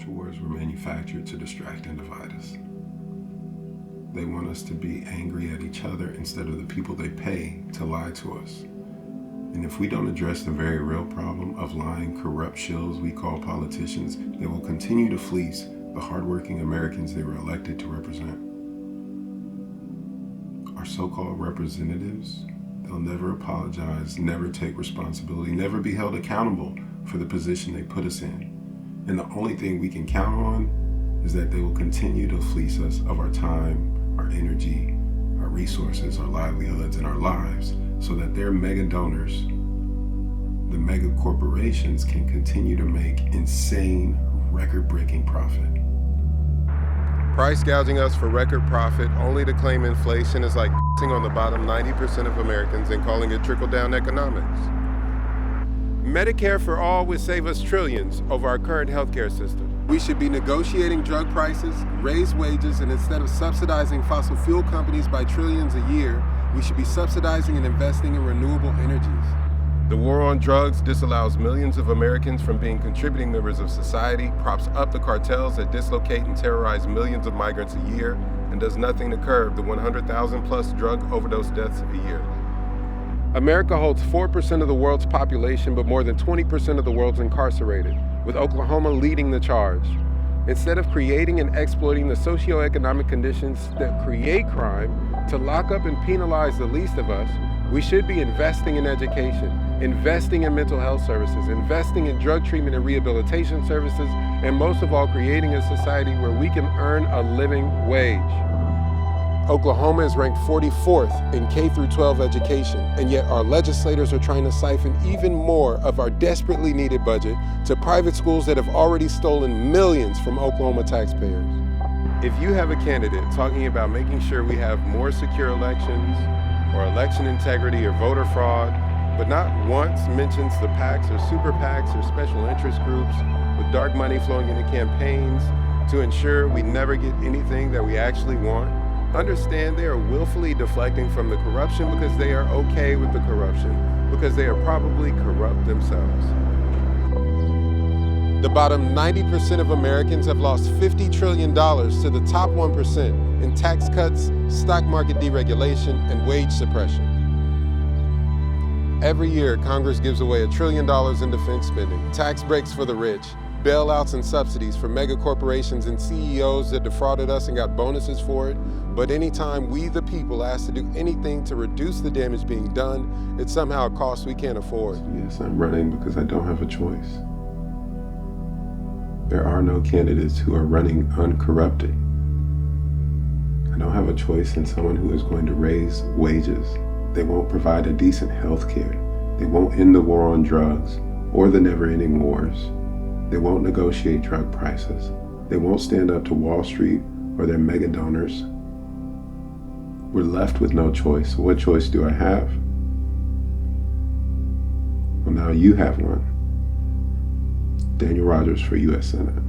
culture wars were manufactured to distract and divide us. They want us to be angry at each other instead of the people they pay to lie to us. And if we don't address the very real problem of lying, corrupt shills we call politicians, they will continue to fleece the hardworking Americans they were elected to represent. Our so-called representatives, they'll never apologize, never take responsibility, never be held accountable for the position they put us in. And the only thing we can count on is that they will continue to fleece us of our time, our energy, our resources, our livelihoods, and our lives, so that their mega donors, the mega corporations, can continue to make insane, record-breaking profit. Price gouging us for record profit only to claim inflation is like on the bottom 90% of Americans and calling it trickle-down economics. Medicare for all would save us trillions over our current healthcare system. We should be negotiating drug prices, raise wages, and instead of subsidizing fossil fuel companies by trillions a year, we should be subsidizing and investing in renewable energies. The war on drugs disallows millions of Americans from being contributing members of society, props up the cartels that dislocate and terrorize millions of migrants a year, and does nothing to curb the 100,000 plus drug overdose deaths a year. America holds 4% of the world's population, but more than 20% of the world's incarcerated, with Oklahoma leading the charge. Instead of creating and exploiting the socioeconomic conditions that create crime to lock up and penalize the least of us, we should be investing in education, investing in mental health services, investing in drug treatment and rehabilitation services, and most of all, creating a society where we can earn a living wage. Oklahoma is ranked 44th in K-12 education, and yet our legislators are trying to siphon even more of our desperately needed budget to private schools that have already stolen millions from Oklahoma taxpayers. If you have a candidate talking about making sure we have more secure elections, or election integrity or voter fraud, but not once mentions the PACs or super PACs or special interest groups with dark money flowing into campaigns to ensure we never get anything that we actually want, understand they are willfully deflecting from the corruption because they are okay with the corruption, because they are probably corrupt themselves. The bottom 90% of Americans have lost $50 trillion to the top 1% in tax cuts, stock market deregulation, and wage suppression. Every year, Congress gives away $1 trillion in defense spending, tax breaks for the rich, bailouts and subsidies for megacorporations and CEOs that defrauded us and got bonuses for it. But anytime we, the people, ask to do anything to reduce the damage being done, it's somehow a cost we can't afford. Yes, I'm running because I don't have a choice. There are no candidates who are running uncorrupted. I don't have a choice in someone who is going to raise wages. They won't provide a decent health care. They won't end the war on drugs or the never-ending wars. They won't negotiate drug prices. They won't stand up to Wall Street or their mega donors. We're left with no choice. What choice do I have? Well, now you have one. Daniel Rogers for U.S. Senate.